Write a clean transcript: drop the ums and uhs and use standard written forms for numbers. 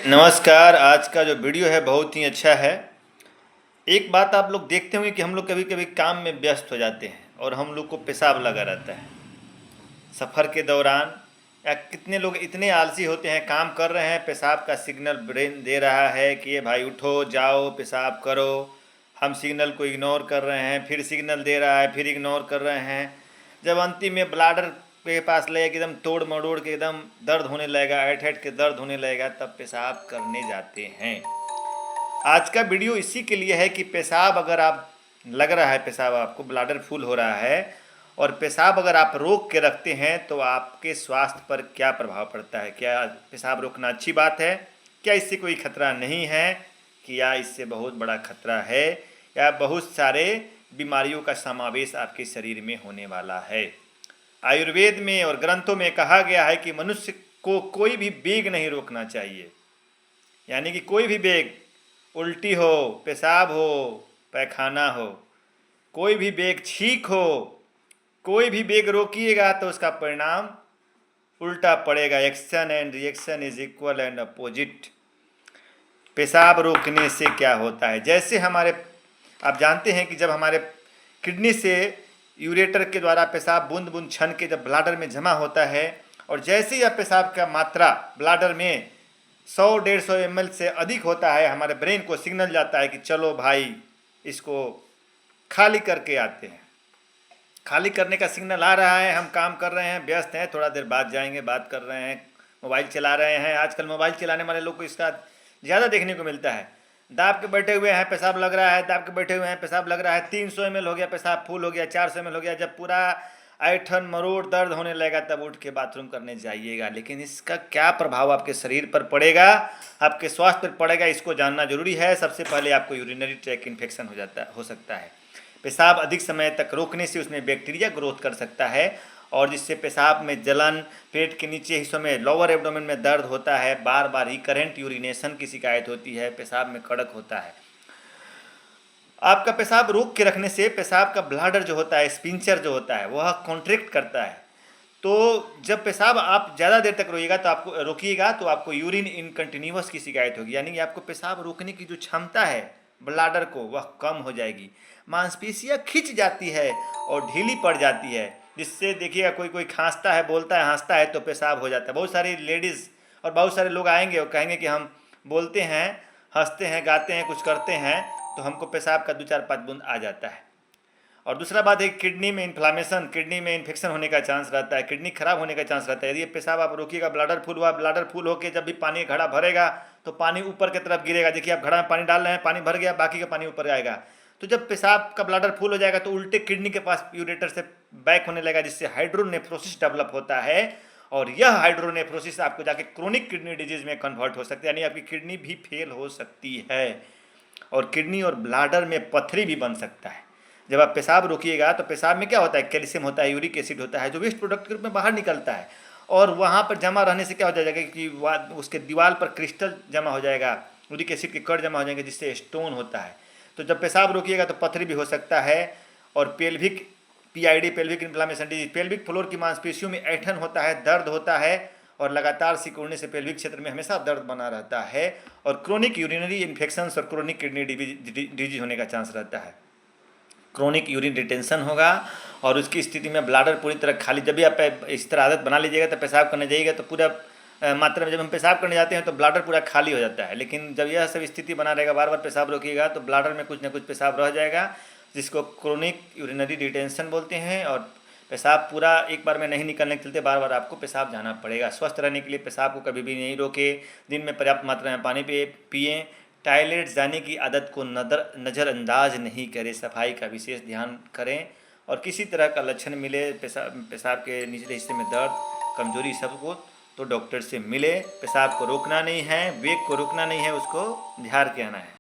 नमस्कार। आज का जो वीडियो है बहुत ही अच्छा है। एक बात आप लोग देखते होंगे कि हम लोग कभी कभी काम में व्यस्त हो जाते हैं और हम लोग को पेशाब लगा रहता है सफ़र के दौरान। या कितने लोग इतने आलसी होते हैं, काम कर रहे हैं, पेशाब का सिग्नल ब्रेन दे रहा है कि ये भाई उठो जाओ पेशाब करो। हम सिग्नल को इग्नोर कर रहे हैं, फिर सिग्नल दे रहा है, फिर इग्नोर कर रहे हैं। जब अंतिम में ब्लाडर के पास लगेगा कि एकदम तोड़ मरोड़ के एकदम दर्द होने लगेगा, ऐठ ऐठ के दर्द होने लगेगा, तब पेशाब करने जाते हैं। आज का वीडियो इसी के लिए है कि पेशाब अगर आप लग रहा है, पेशाब आपको ब्लाडर फुल हो रहा है और पेशाब अगर आप रोक के रखते हैं तो आपके स्वास्थ्य पर क्या प्रभाव पड़ता है। क्या पेशाब रोकना अच्छी बात है? क्या इससे कोई खतरा नहीं है? कि या इससे बहुत बड़ा खतरा है, या बहुत सारे बीमारियों का समावेश आपके शरीर में होने वाला है। आयुर्वेद में और ग्रंथों में कहा गया है कि मनुष्य को कोई भी वेग नहीं रोकना चाहिए। यानी कि कोई भी वेग, उल्टी हो, पेशाब हो, पैखाना हो, कोई भी वेग, छींक हो, कोई भी वेग रोकिएगा तो उसका परिणाम उल्टा पड़ेगा। Action and reaction is equal and opposite. पेशाब रोकने से क्या होता है, जैसे आप जानते हैं कि जब हमारे किडनी से यूरेटर के द्वारा पेशाब बूंद बूंद छन के जब ब्लाडर में जमा होता है, और जैसे यह पेशाब का मात्रा ब्लाडर में 100-150 ml से अधिक होता है, हमारे ब्रेन को सिग्नल जाता है कि चलो भाई इसको खाली करके आते हैं। खाली करने का सिग्नल आ रहा है, हम काम कर रहे हैं, व्यस्त हैं, थोड़ा देर बाद जाएंगे, बात कर रहे हैं, मोबाइल चला रहे हैं। आजकल मोबाइल चलाने वाले लोग को इसका ज़्यादा देखने को मिलता है। दाब के बैठे हुए हैं, पेशाब लग रहा है, दाब के बैठे हुए हैं, पेशाब लग रहा है, 300 ml हो गया, पेशाब फुल हो गया, 400 ml हो गया। जब पूरा ऐठन मरोड़ दर्द होने लगेगा तब उठ के बाथरूम करने जाइएगा। लेकिन इसका क्या प्रभाव आपके शरीर पर पड़ेगा, आपके स्वास्थ्य पर पड़ेगा, इसको जानना जरूरी है। सबसे पहले आपको यूरिनरी ट्रैक इन्फेक्शन हो सकता है। पेशाब अधिक समय तक रोकने से उसमें बैक्टीरिया ग्रोथ कर सकता है, और जिससे पेशाब में जलन, पेट के नीचे हिस्सों में, लोअर एब्डोमेन में दर्द होता है, बार बार रिकरेंट यूरिनेशन की शिकायत होती है, पेशाब में कड़क होता है। आपका पेशाब रोक के रखने से पेशाब का ब्लाडर जो होता है, स्पिंचर जो होता है, वह कॉन्ट्रैक्ट करता है। तो जब पेशाब आप ज़्यादा देर तक रोकिएगा तो आपको यूरिन इनकंटिन्यूअस की शिकायत होगी। यानी कि आपको पेशाब रोकने की जो क्षमता है ब्लाडर को, वह कम हो जाएगी। मांसपेशियाँ खिंच जाती है और ढीली पड़ जाती है, जिससे देखिएगा कोई कोई खांसता है, बोलता है, हंसता है तो पेशाब हो जाता है। बहुत सारी लेडीज़ और बहुत सारे लोग आएंगे और कहेंगे कि हम बोलते हैं, हंसते हैं, गाते हैं, कुछ करते हैं तो हमको पेशाब का 2-4-5 बूंद आ जाता है। और दूसरा बात है, किडनी में इन्फ्लामेशन, किडनी में इन्फेक्शन होने का चांस रहता है, किडनी खराब होने का चांस रहता है। यदि पेशाब आप रोकिएगा, ब्लाडर फुल हुआ, ब्लाडर फुल होकर जब भी पानी घड़ा भरेगा तो पानी ऊपर की तरफ गिरेगा। देखिए आप घड़ा में पानी डाल रहे हैं, पानी भर गया, बाकी का पानी ऊपर आएगा। तो जब पेशाब का ब्लाडर फुल हो जाएगा तो उल्टे किडनी के पास यूरेटर से बैक होने लगेगा, जिससे हाइड्रोनेफ्रोसिस डेवलप होता है। और यह हाइड्रोनेफ्रोसिस आपको जाके क्रोनिक किडनी डिजीज में कन्वर्ट हो सकती है, यानी आपकी किडनी भी फेल हो सकती है, और किडनी और ब्लाडर में पथरी भी बन सकता है। जब आप पेशाब रोकिएगा तो पेशाब में क्या होता है, कैल्शियम होता है, यूरिक एसिड होता है, जो वेस्ट प्रोडक्ट के रूप में बाहर निकलता है, और वहाँ पर जमा रहने से क्या हो जाएगा कि उसके दीवार पर क्रिस्टल जमा हो जाएगा, यूरिक एसिड के कण जमा हो जाएंगे, जिससे स्टोन होता है। तो जब पेशाब रोकिएगा तो पथरी भी हो सकता है। और pelvic PID, pelvic inflammation disease, pelvic floor की मांसपेशियों में ऐठन होता है, दर्द होता है, और लगातार सिकुड़ने से पेल्विक क्षेत्र में हमेशा दर्द बना रहता है, और क्रोनिक यूरिनरी इन्फेक्शंस और क्रोनिक किडनी डिजीज होने का चांस रहता है। क्रोनिक यूरिन रिटेंशन होगा, और उसकी स्थिति में ब्लाडर पूरी तरह खाली। जब भी आप इस तरह आदत बना लीजिएगा तो पेशाब करने जाइएगा तो पूरा मात्रा में जब हम पेशाब करने जाते हैं तो ब्लाडर पूरा खाली हो जाता है। लेकिन जब यह सब स्थिति बना रहेगा, बार बार पेशाब रोकिएगा, तो ब्लाडर में कुछ ना कुछ पेशाब रह जाएगा, जिसको क्रोनिक यूरिनरी रिटेंशन बोलते हैं। और पेशाब पूरा एक बार में नहीं निकलने के चलते बार बार आपको पेशाब जाना पड़ेगा। स्वस्थ रहने के लिए पेशाब को कभी भी नहीं रोके, दिन में पर्याप्त मात्रा में पानी पिएँ, टॉयलेट जाने की आदत को नज़रअंदाज नहीं करें, सफाई का विशेष ध्यान करें, और किसी तरह का लक्षण मिले, पेशाब के निचले हिस्से में दर्द, कमजोरी, सबको, तो डॉक्टर से मिले। पेशाब को रोकना नहीं है, वेग को रोकना नहीं है, उसको झाड़ के आना है।